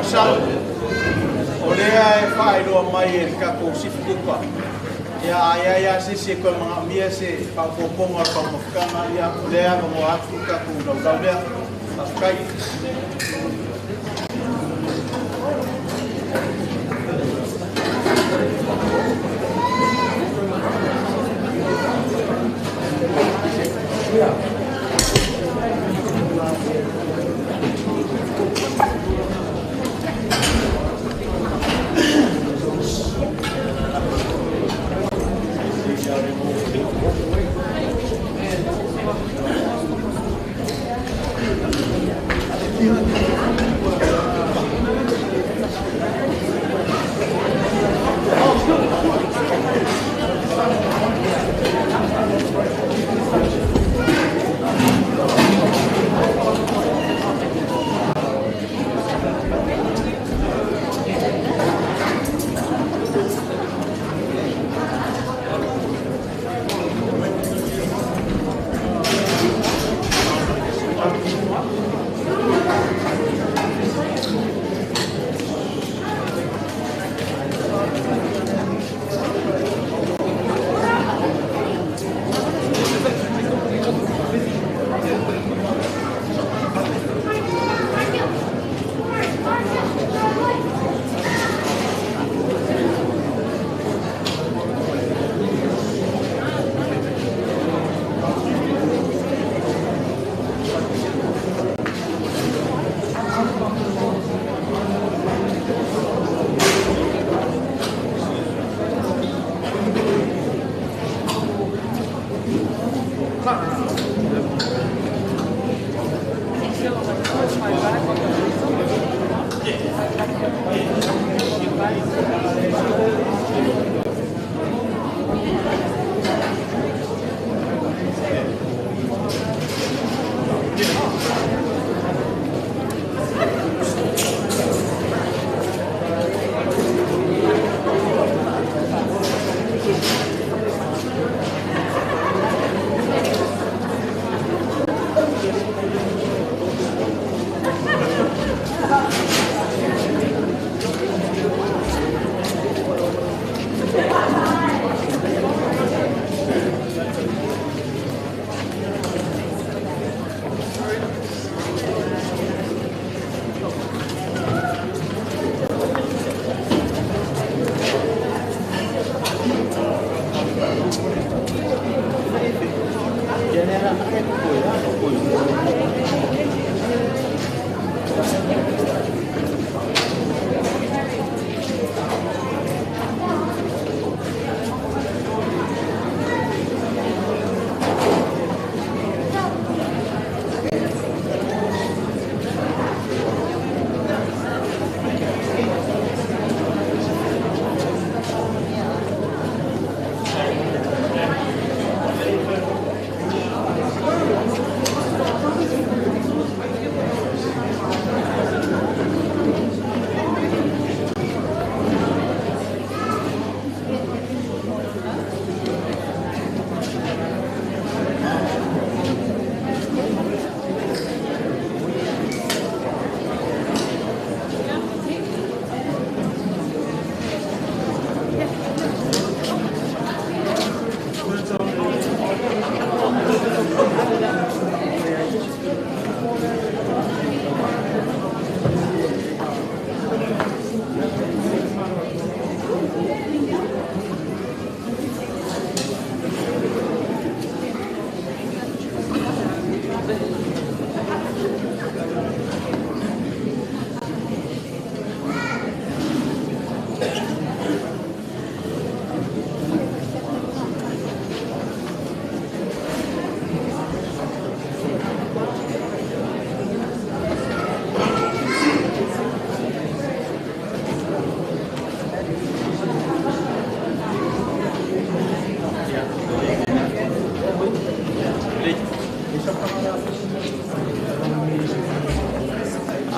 Salū Taueli Atua mai e kako sifukupa. Ia sisi ko mga mia se pangpoponga pangmafkanga ia lea mo atu kako daulea afkai.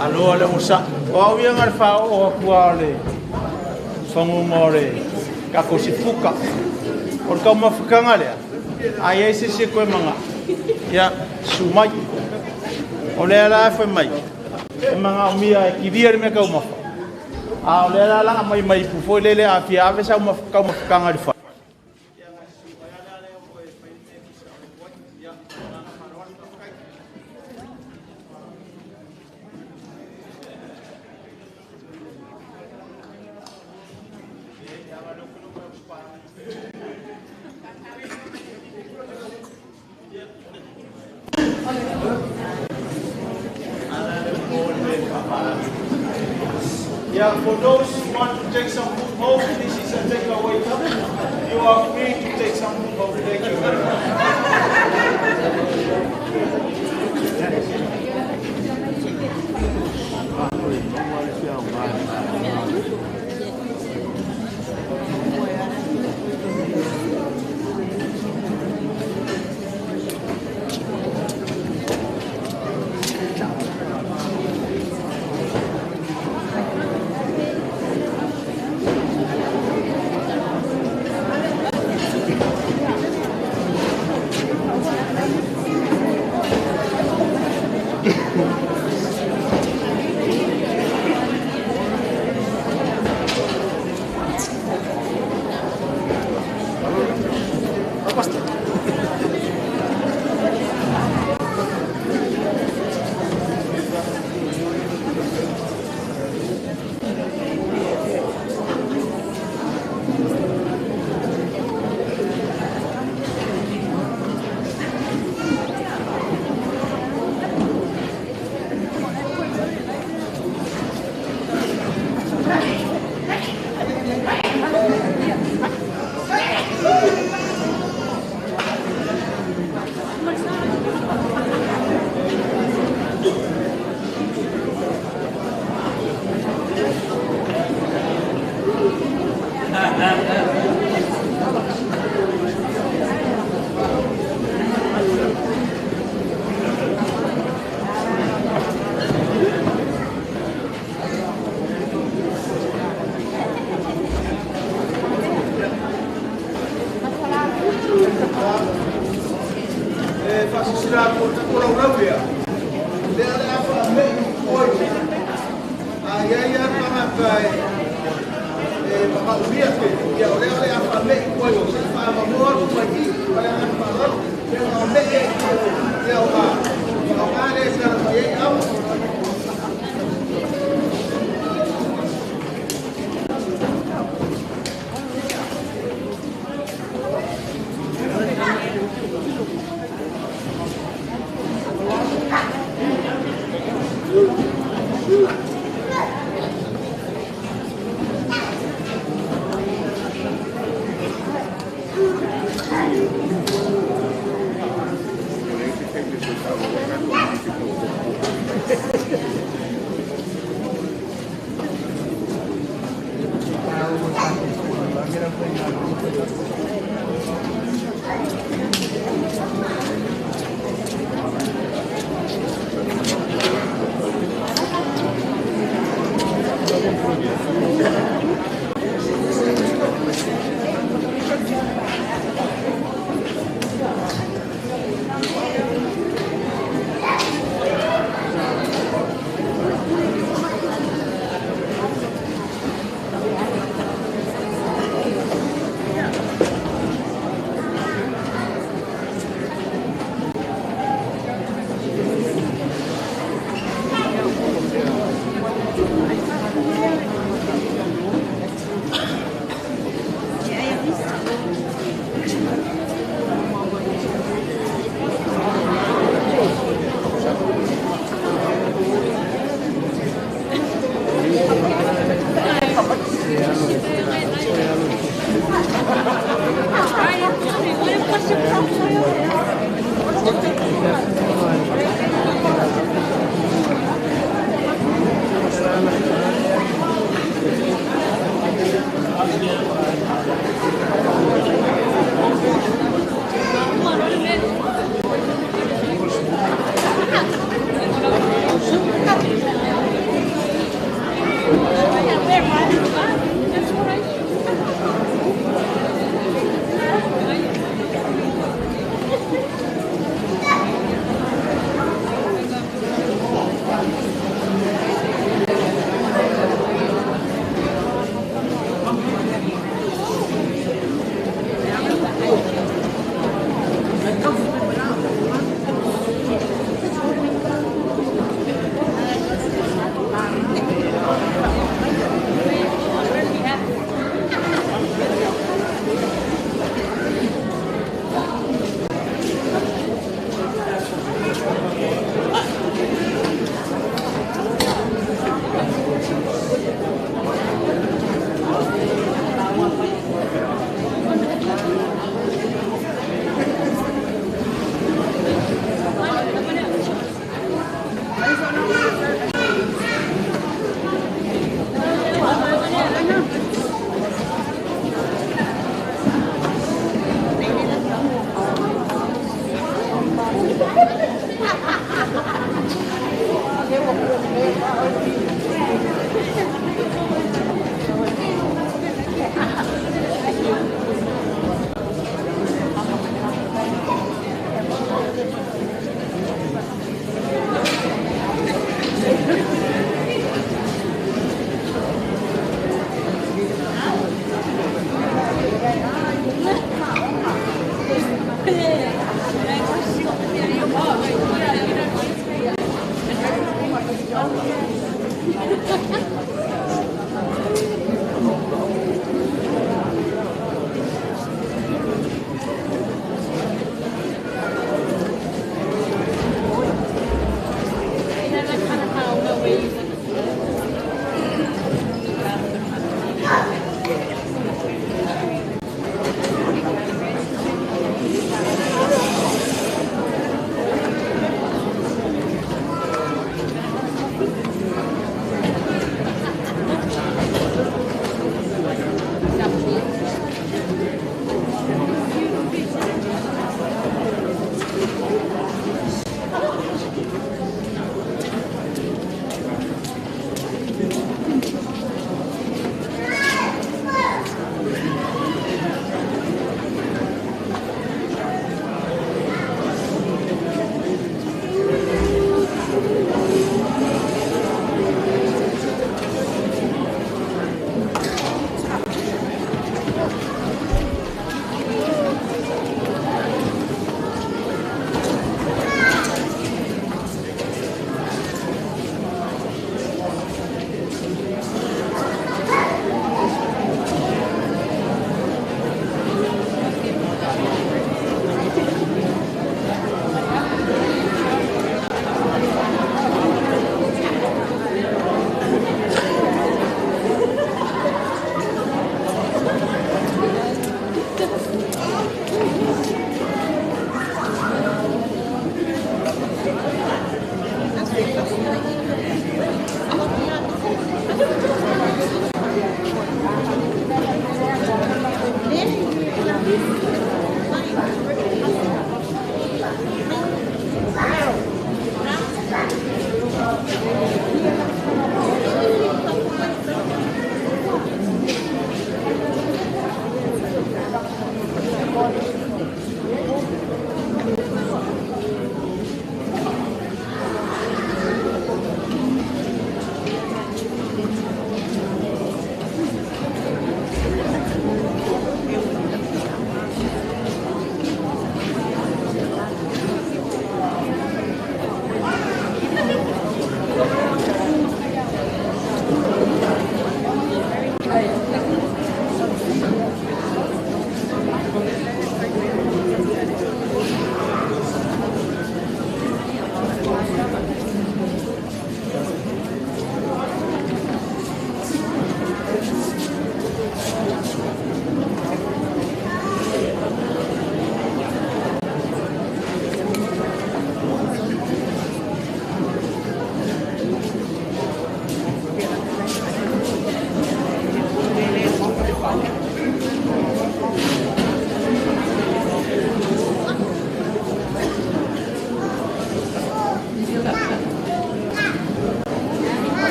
Aloha le musa. O au ia ngar whao o akua le whangu more kako si fuka. O kau mawhakanga lea. Ai eise se koe manga. Ia sumai. O lea la e mai. E mga o mia e kivia me kau mawha. A o lea la langa mai pufo lele a fia ave sa kau mawhakanga le wha. Yeah, for those who want to take some food home, this is a takeaway cup. You are free to take some food home. Thank you very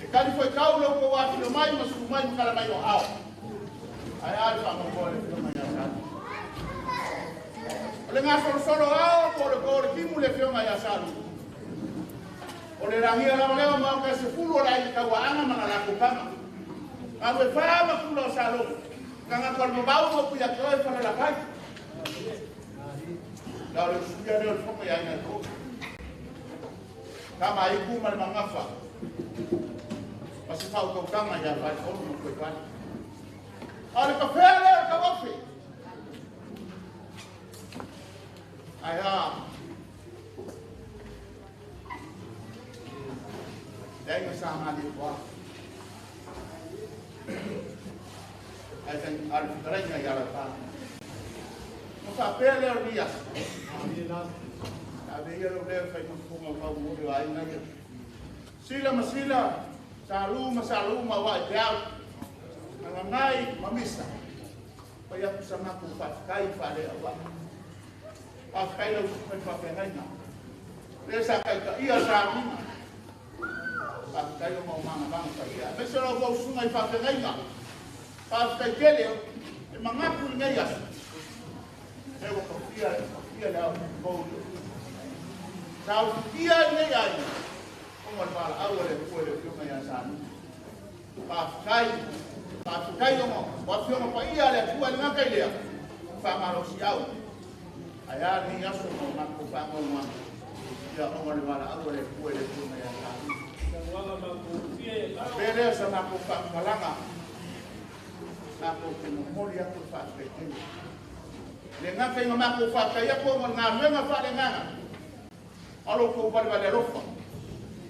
E kali foi kaulo ko wa filo mai mas mai kala mai o ao. Ai ai fa mo ko tengah solo ao kore kimu le fionga ya Salū. O le rangi ala leo mau ka se fulo la i kawaanga mana la kupama. Awe fama kulo Salū. Kanga kol mabau mo puya koe para la kai. Lalu sudah ada fomo ya ina ko. Kama iku mal mangafa. Masih tahu kau kama ya pa ko mo ko pa. Ala ka fele ka wafi. Aya. Dahil sama di bawah. Akan alfitranya ya Allah. Masa pele dia. Abi ya Allah fai mafhum kau mudi ai nanya. Sila masila Salū masalu mawa jauh. Nangai mamisa. Paya kusama ku kai fale Allah. Kai lo fa pengaina. Desa kai ka ia sabi. Kai mau mana bang saya. Besok kau sungai fa pengaina. Pas kele mangaku ngaya. Ewa kofia la bodo. Sau dia ngaya. Umar pala awale kuele kuma ya Salū. Pas kai mo. Wa fio mo pa ia le tua ngakai le. Fa maro siau. Aya ni aso mo ngako fa mo. Ya Umar pala awale kuele kuma ya Salū. Bere sama ko fa malanga. Ako pinumuli ako fa peke. Lenga kay ngama ko fa kaya ko ngame nga fa lenga. Alo ko pa ba rofa.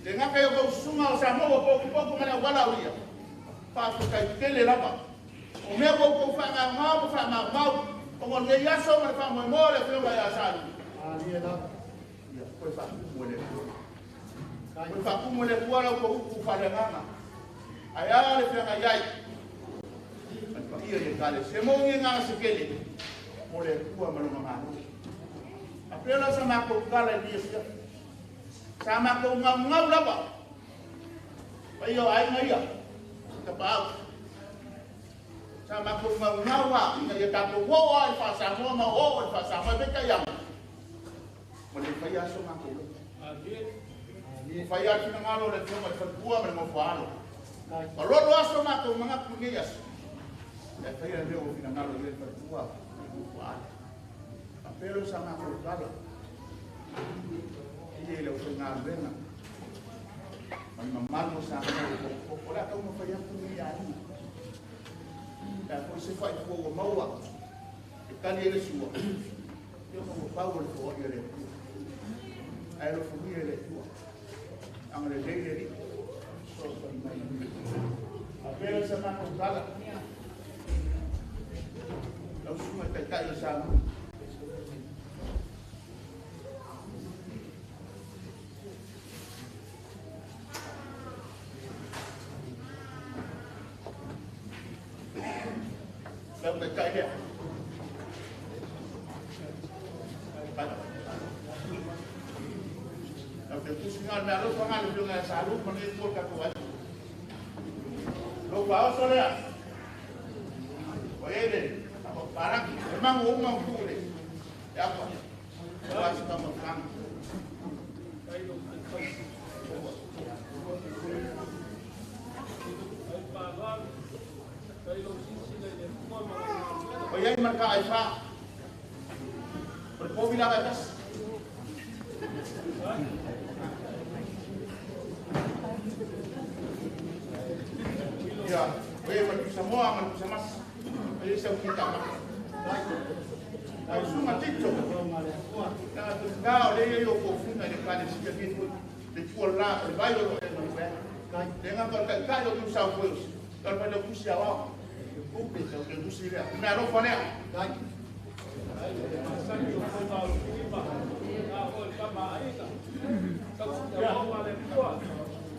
Lenga kay ko sunga sa mo ko ko ngana wala uya. Fa ko kay kele laba. O me ko fa nga ma fa ma ma ko nge ya so ma fa mo mo le fe ba ya Salū. Ali la. Ya ko fa mo le. Ko fa ko mo le ko ala ko fa lenga. Aya le fe nga yai. Iya yang kali, semua yang nggak sekali, boleh kuah malu malu. Apabila sama aku kali dia sudah, sama aku ngau apa? Ayo ayo, kepau. Sama aku ngau apa? Ini tak aku wow, fasa mau mereka yang boleh bayar sama aku. Bayar cuma ngalu dan cuma berdua mereka faalo. Kalau doa sama aku mengaku ngias. Ya kaya leo finangalo ile pertua kuat. Pero sama kortado. Ile ile usunga bena. Mamalo sa ko wala ka mo faya kumiyani. Ya ko se fai ko mawa. Kali ile suwa. Yo mo power ko ile. Ai lo fu ile tu. Ang le ile so mai. Pero sama kortado. Lalu semua terkait sama. Lalu terkait dia. Lalu terpusingan baru pengalu dengan Salū menitipul kakuan. Lalu bawa soleh. Oye parang memang umum boleh ya apa bahas kamu kan oh ya mereka Aifa berkopi lah atas ya mereka semua mas ini saya kita Ay suma tito. Na tungao le yo ko funa de kale si ke de pola, de bayo lo de no fe. Dengan kol ka kayo tu sa fuos. Kol pa de kusi awa. Ku pe so ke kusi le. Na ro fone. Dai.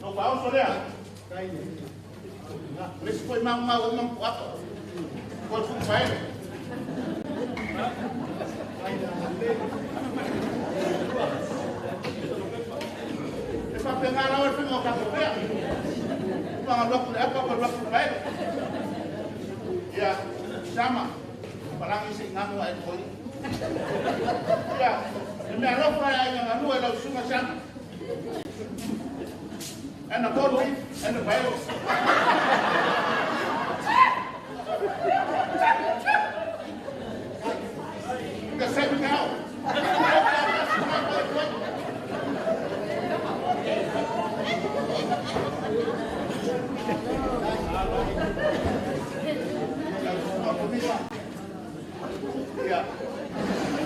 No pa o so le. Dai. Les foi mau kuato. Kol fu fae. Esa pengalaman itu mau kamu ya? Mau apa baik? Ya sama. Apalagi sih ngamu air koi. Ya, me alo para yang anu elo sunga sang. Ana korbi, ana bayo. Ka sai now. Ya.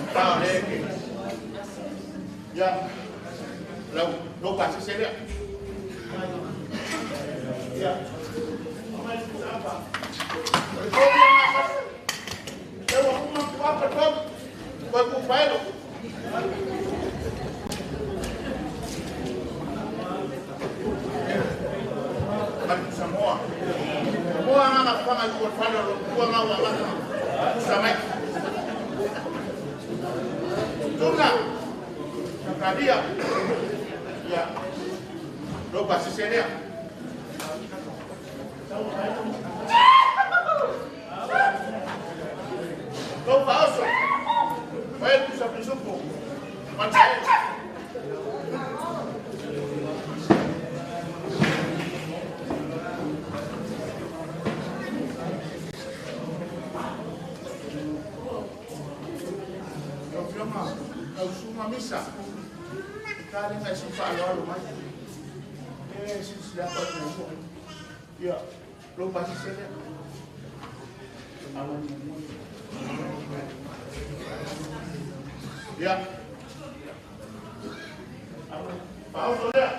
Tahu deh. Ya. Lo pasti seria. Ya. Apa? Kalau mau apa kok? Bagu bailo. Semua. Semua anak pangan kuat pada lo. Semua anak sampai. Tuna. Tadi ya. Ya. Lo pasti seria. Lo pausa. Vai tu sabe supo. Mancai. Lo filma, eu sou uma missa. Cara, não é só falar o mais. Se dá para tu. Ya, lo pasti seria. Ya. Pausa ya.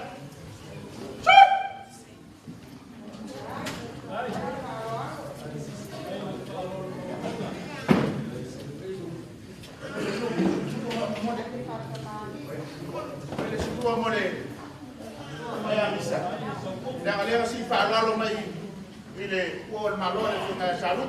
Semua mole. Maya bisa. Jangan lihat si Pak lo mai ile kuol malore dengan Salū.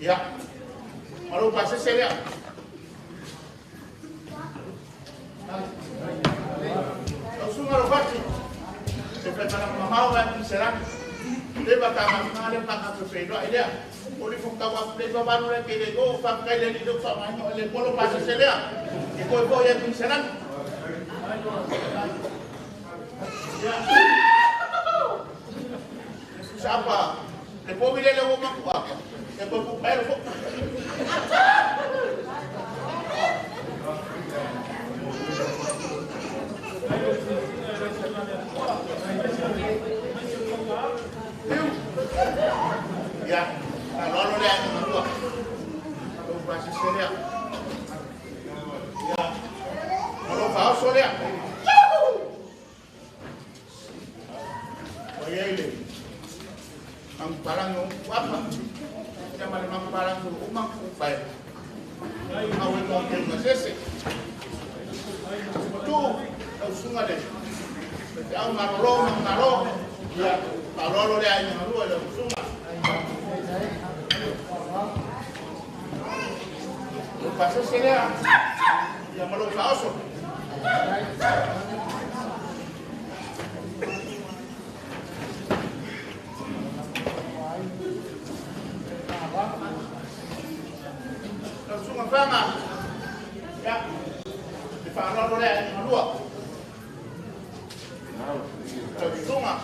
Ya, malu pasal seria. Langsung malu pasti. Seperti mana mau kan serang. Dia bakal mengalir pakai sepeda dia. Oleh fungkawa sepeda baru lagi dia go pakai dia hidup sama ini oleh malu pasal seria. Ikut yang serang. Ya. Siapa? Depois me levou uma coapa. Depois o pé eu vou. Viu? Ya. Kalau lo lihat yang kedua. Kalau masih seria. Ya. Kalau kau soalnya. Oh ya ini. Ang parang yung apa? Kaya malimang parang yung umang kupay. Awin mo ang masisi. Ito, ang sunga din. Kasi ang marulong. Ya, palolo rin yung maruwa ng sunga. Yung paso sila, yung malong kaoso. Langsung fama. Ya. Di fama lo le malua. Langsung ah.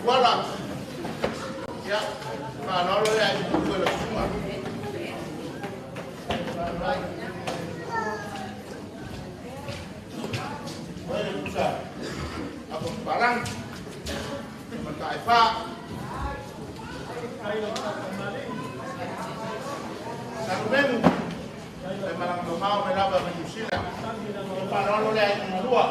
Voilà. Ya. Fama lo le langsung ah. Ako parang magkaipa. Sa Rumeno, ay malang lumaw may laban ng New Zealand. Parang lo lang yung malua.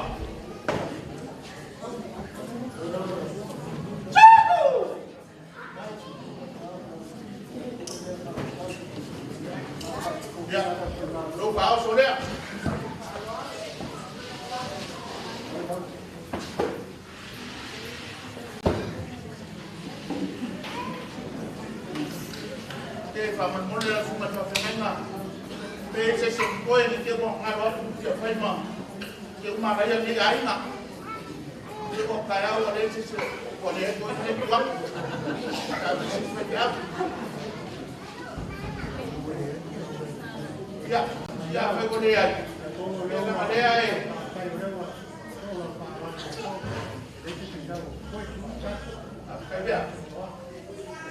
Ya, lupa ako sulit. faman mole la suma fa fenga pe se se koe ni ke mo ngalo ke fai ma ke uma ga ya ni ai na ke ko kaya o le se se ko le ko ni ku la ka se se ya ya fe ko le ai la le ai ya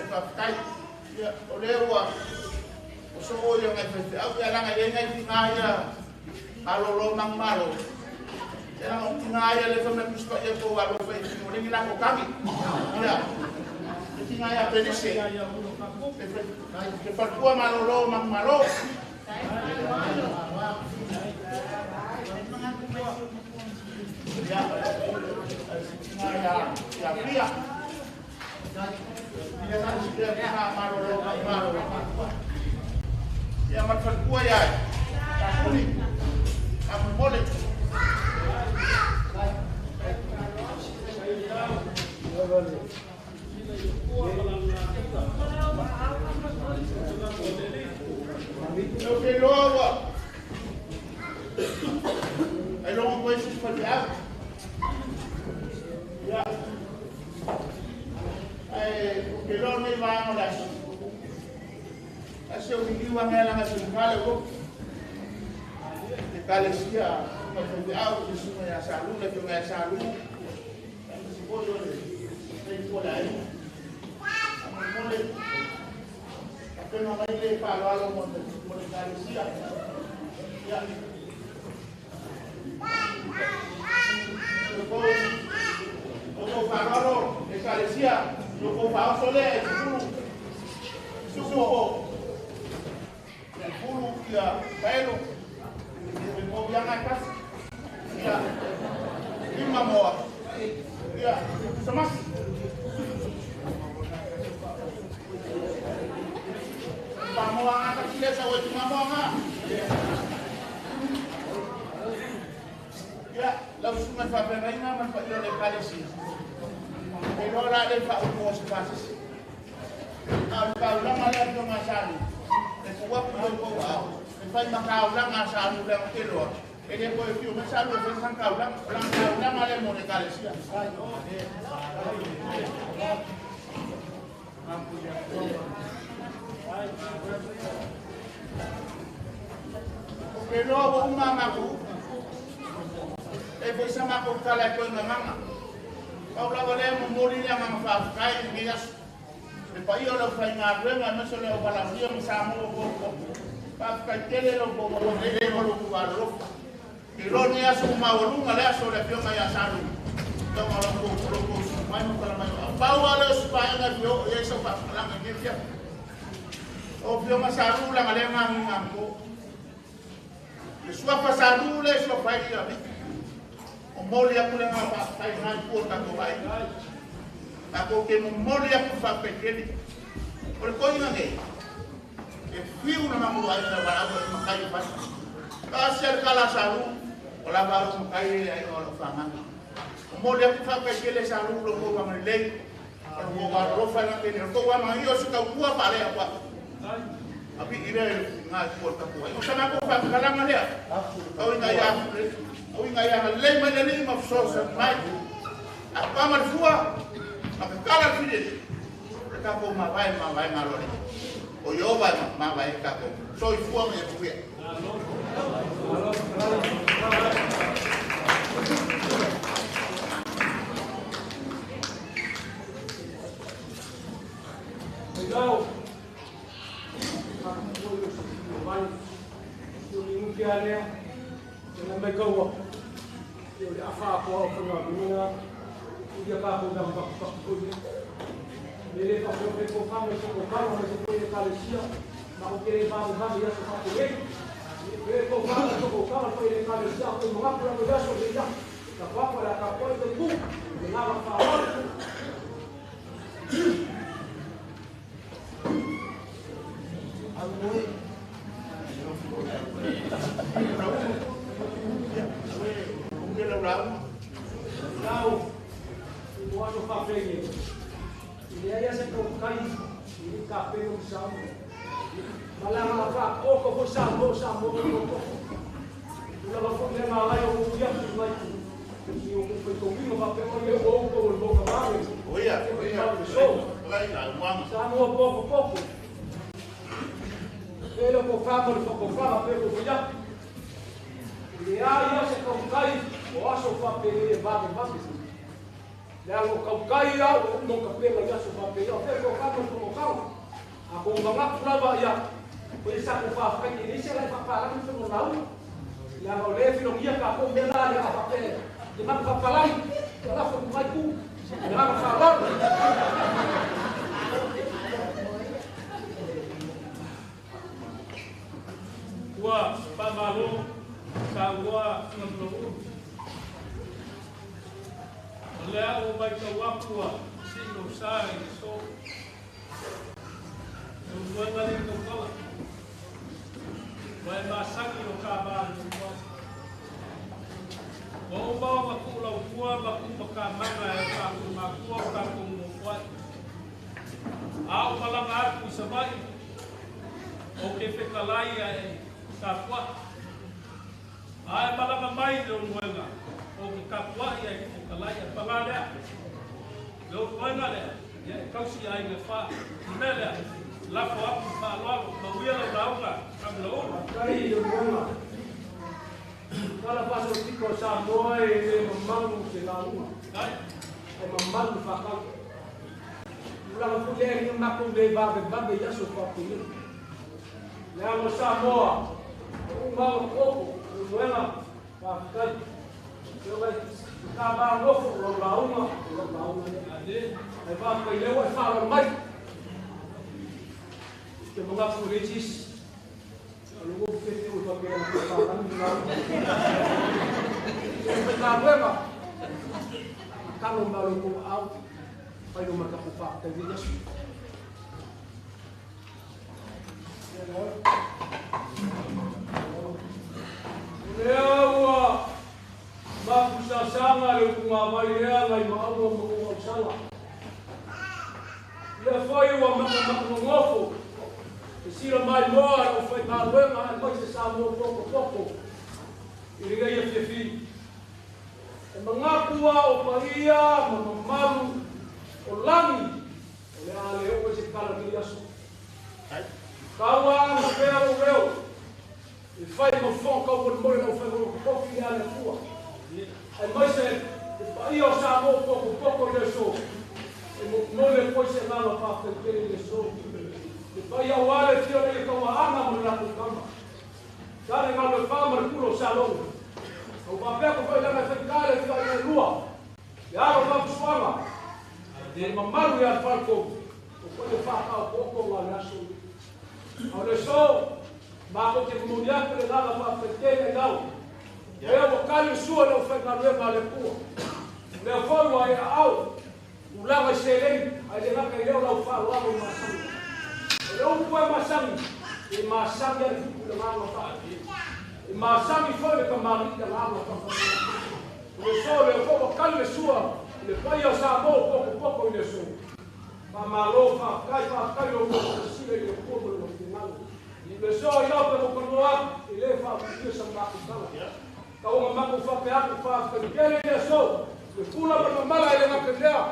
fa kai ya o le wa o so o yo ngai fe au ya la ngai ngai ngaya alolo mang malo ya o ngaya le fa me pusko ya ko wa lo fe mo ni la ko kami ya ngaya penise ke fa ko malolo mang malo ya ya pia ya matfalkua ya takuni aku boleh oke logo ai logo pois fazer ya que lo me va a las hace un día van a la nacional o de calesia no de agua de su ya salud le tengo ya salud se puede le por ahí mole apenas va a ir para algo por calesia ya o paralo de calesia lo comparo solo el supo el pulu ya pelo el movian acá ya lima moa ya sama vamos a acá si esa última moa ya la usuma fa reina man fa yo le calesia pero ahora le fa un espacio al kaulang ala yo masali le kuwa ko ko le fa ma kaulang asali le kilo ele ko yo masali le san kaulang ala mo le kalesia pero uma maku e foi sama ko kala ko mama kau boleh memori yang mengfakai bias lepas itu lo fai ngaruh nggak masuk lo balap dia misalnya lo pakai tele lo bawa tele lo buat lo kilo ni asu mau lo nggak ada asu lebih maya salu dong orang lo main kalau main bawa lo supaya nggak dia ya sebab lang ini dia oh dia masalu lang ada ngamku suap pasalu le suap fai dia moli aku le ngapa kai ngai por ka ko vai ako ke moli aku fa pekeli por ko ina ngai e fiu na mamu ai na bara ko makai fa ka ser kala salu ola baru makai ai ola fa manga moli aku fa pekeli salu lo ko ma le ko wa ro fa na ke ko wa ma yo su ka ku pa le apa abi ire ngai por ka ko ai sama ko fa kala ngale au ina ya o inga ya le maneli mafsosa mai apa marfua akakala fide ka ko ma vai ngalore o yo vai ma vai ka ko so ifua me fuia legal vai eu não Dengan mereka wah, dia apa pernah dunia, dia apa dah pak kuda. Dia tak boleh kokang, masih boleh kalesia, nak kiri bangsa dia semua boleh. Dia kokang, boleh kalesia, tu mengapa orang berjasa dia? Tak apa dah kapal itu tu, dengan apa awal. Aloi. Now, you want to café. Ele ia se colocar em café no chão. Malanga fa oko fo sa mo ko. Ula ba fo le na lai o dia mai. Ni o ko ko mi no va pe mo le o ko o boca mare. Oia. Vai na mama. Sa mo pouco. Ele ko fa mo ko fa pe ko ya. Le ai se ko kai o aso fa pe le va. Le o ko kai ya o mo ka pe ya so fa pe ya. Pe ko fa mo ko ako mga kulaba ya pwede sa ko fa ka ni sila pa para mo mo law ya o le filo ya ka ko mela ya pa pe di ma pa palai wala ko mai ku ya ma fa la wa pa malo sa wa no no le o mai ka wa ku sino sai so Buat balik ke kau, buat masak di kabar. Bau bau aku lau kuah, aku makan mana, aku makuah, aku muat. Aku malam aku sebaik. Oke pekalai ay kapwa. Ay malam mai dong buat. Oke kapwa ay pekalai pelada. Dong buat ada. Ya kau si ay ngefa, mana? La fois, parlo, ma via la laura, am laura. Kai yo bona. Kala paso tiko sa moe e mamangu se la uma. Kai. E mamangu fa ka. Ula ko le ni ma ko le ba ya so fa ku ni. Ya mo sa moa. Ma ko luela fa kai. Yo vai ka ba lo fo lo la uma ade. E va ko le wa fa lo mai. Que mga puritis lugo pete o toque na papan na na nueva kalo malo ko out pai no makapupa ta vidas lewa ma pusa sanga le kuma vai ela e ma o mo sala le foi o ngofo Sila mai moa o foi na luenga e foi se sa mo pouco e liga ia fefi e mangakua o paria mamalu o langi o le ale o se kala ki aso kawa na pea o reo e fai mo fon ka o mo no foi o kofi ale tua e mai se e paria o sa mo pouco le so e mo le foi se na pa pe le so Vai ao ar e fio le kau ana mo la kama. Dale ma le fama le kulo salong. O papel ko foi lá na fecale fio le lua. Ya o pa suama. De mamaru ya falco. O foi fa ka pouco lá na so. O le so ma ko te mo dia pe la pa fecale legal. Ya o calo sua no foi na lua le ku. Le foi o ai au. O la vai se le, ai le na ka le o fa lá mo ma. Não foi maçã, e maçã é o que lá não faz. E maçã foi o que marido lá não faz. O sol é o que calma sua, ele foi ao sabor pouco ele sou. Para malofa, cai o que se ele como no final. E o sol ia para o canoa, ele faz o que se chama o cala. Então o mamãe foi pegar o faz que ele sou. E pula para o mala ele vai criar.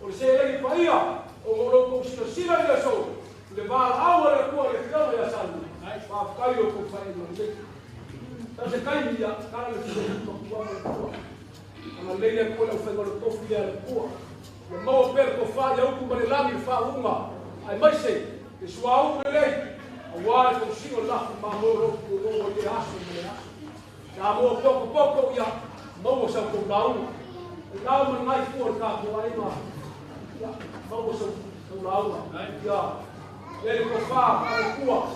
Por se ele paia, o louco se ele sou. Le va aua le kua le kau ya salu. Pa kai o ko fai no le. Ta se kai ya ka le ko kua le kua. Ana le le ko le fai no ko fia le kua. Le mo per ko fa ya ku le lami fa uma. Ai mai se ke sua u le. A wa ko si o la ma mo ro ko no le aso le aso. Ya mo pouco ya mo sa ko dau. Dau mo mai fu ka ko ai ma. Ya mo sa ko dau. Ya ele ko fa a kua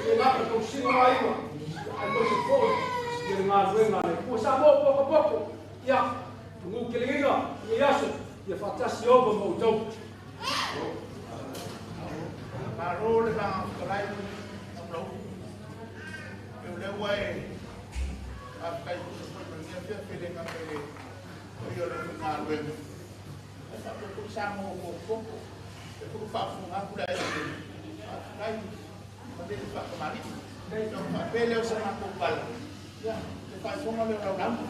e lá para o sino aí a coisa foi ele mais bem lá o sabor pouco ya no que liga e acho que fantástico o motor parou le ba kalai no eu le vai a kai ko ni a fe de ka pe eu le na bem essa ko samo pouco eu fa fu a kula ai Tapi Pak kemarin, Pak beliau sama kupal. Ya, Pak semua beliau tahu.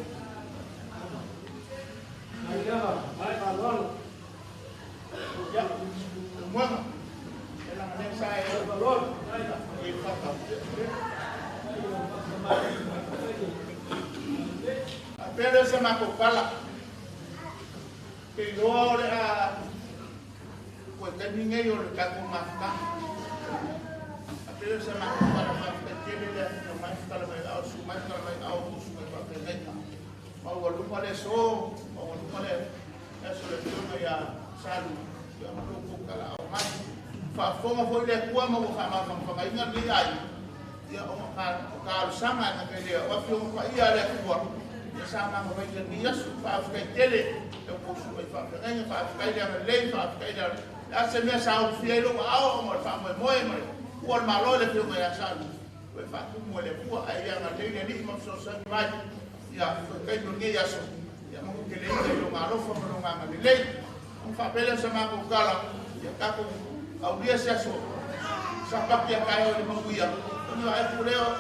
Ya, semua. Dalam yang saya balon, Pak tahu. Beliau sama kupal. Kalau bukan ni orang kaku makan. Pero sa mga para magkakili na naman kalau may ausumay kalau may ausumay pagkakay ka. Mawalo pa rin so, mawalo pa rin. Kasi ito may Salū yung malupog kalauman. Fafong ako ile kuwa mawakama pang pangaingan ni ay. Ya ang kalusangan na kaya wag yung paiyala kuwa. Ya sama mo may ganiyas pa pagkakili. Yung puso may pagkakay pa pagkakay na lay pa pagkakay na. Asa niya sa fielo ao mo pa mo mo. Kuan malo le pio ya Salū. We fa tu mo le kuwa ai yang ate ni mo so sa mai. Ya, kai no ngi ya so. Ya mo ke le lo malo fo mo nga ngi le. Ang fa pele sa mga kukala. Ya ka ko au dia sa so. Sa pa pia kai le mo kuya. Ano ai puleo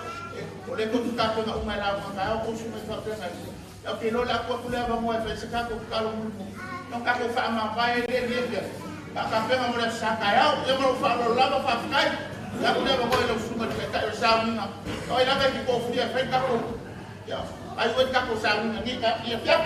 ole ko tu ka ko nga umala ko ka ko su me fa pele ngai. Ya ke no la ko puleo ba mo fa sa ka ko ka lo mo. Nong ka ko fa ma pa le le. Ka pe mo le sa ka ya mo fa lo la fa kai. Ya punya bawa yang sungai kita bersama. Kalau yang lagi kau dia fake aku, ya, ayo kita kau sama ni kita dia siap.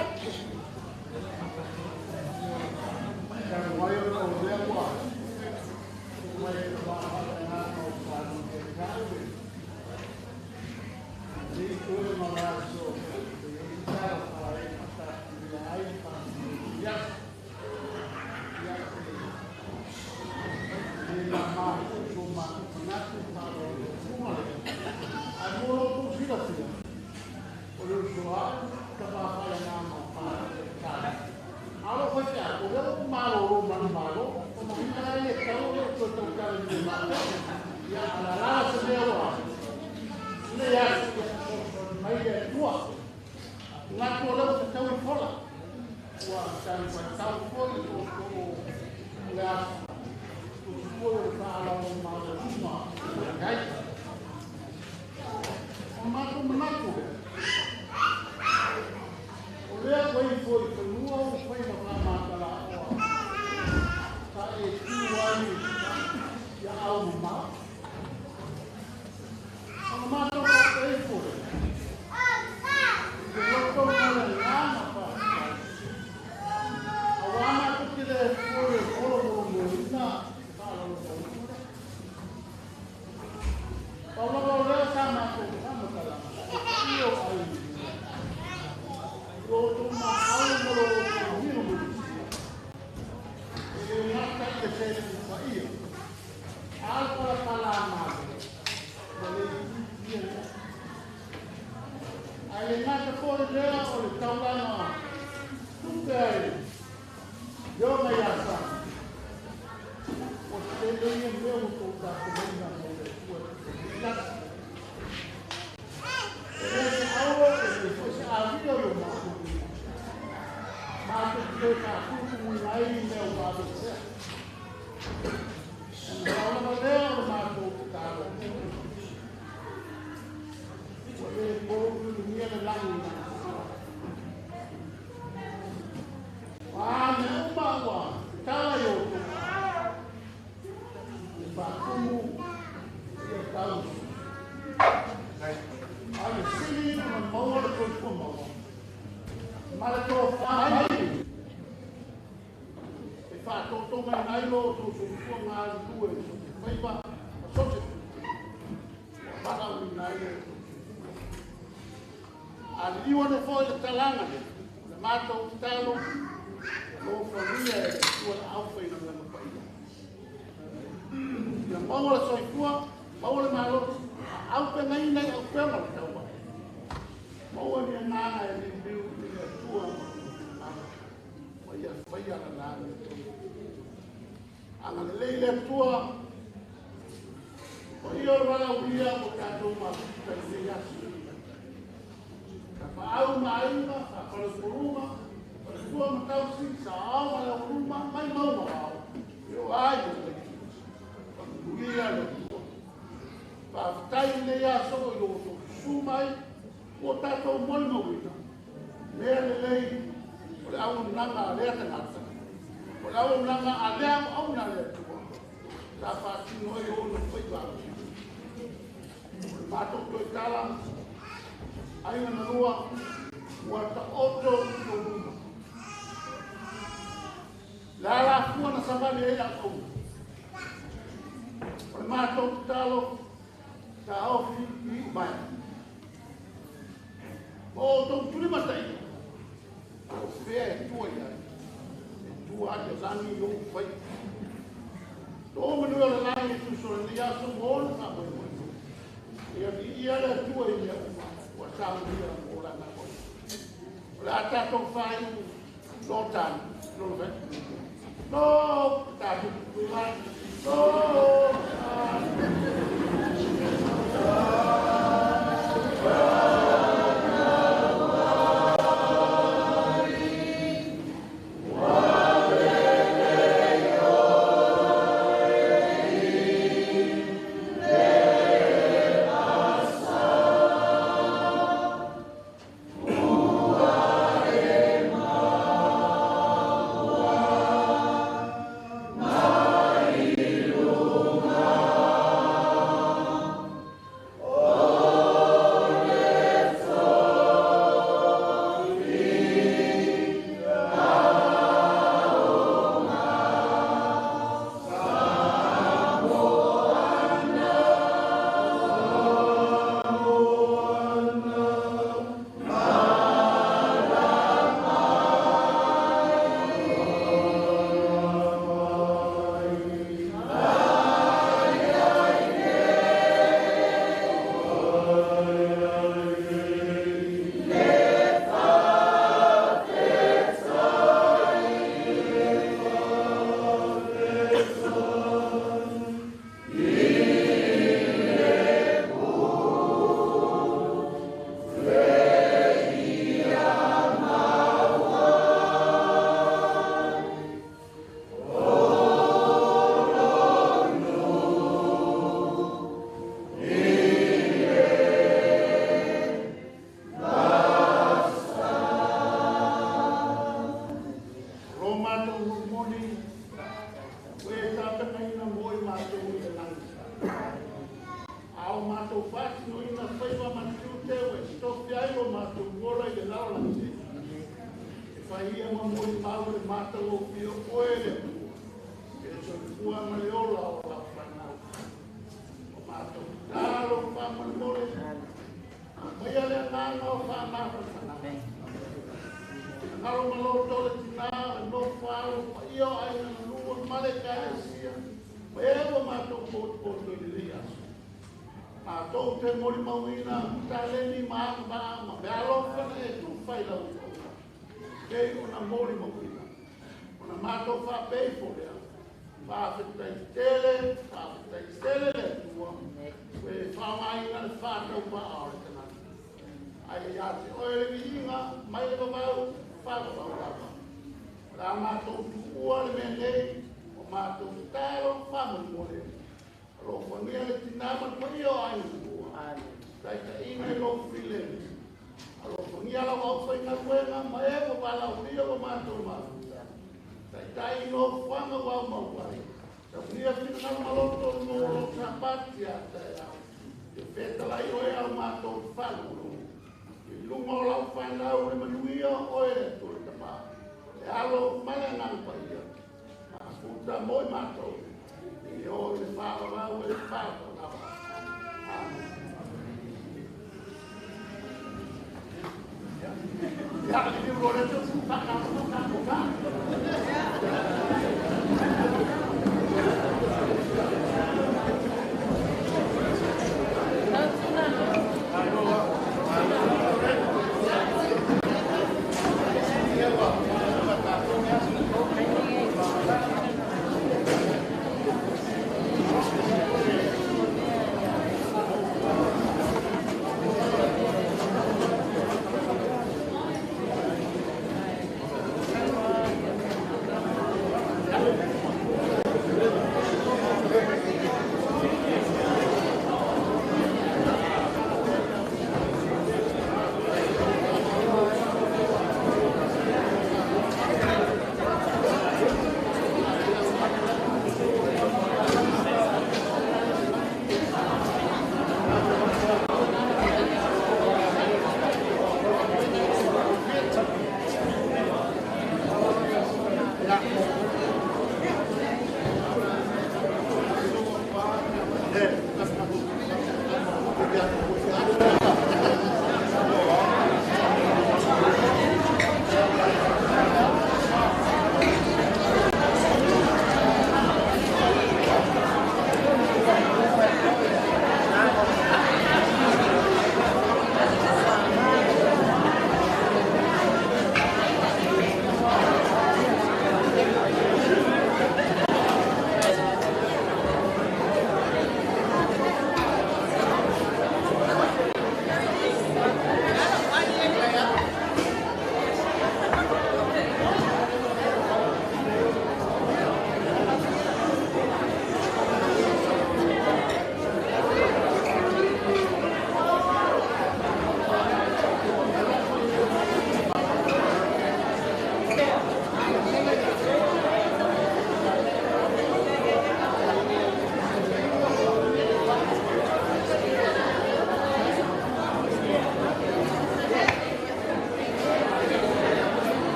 mai, o tātou moli mawina. Lea lelei, o le au nanga a lea tangata. O le au nanga a lea au na lea tua. Tā whātino e o na whai wāki. O le mātou toi tāla, ainga na rua, ua ta oto o ruma. La la fua na savane e a au. O le mātou talo, ta ofi i mai. O tō turi matai, o whea e tua i ai. E tua ake langi o whai. Tō manu o le langi tu so le aso mōna ka mai mai. E a i ala tua i mea uma, ua tāmu ia o lana koi. O le atato whai lo tānu, lo le whai. No, tātu, no,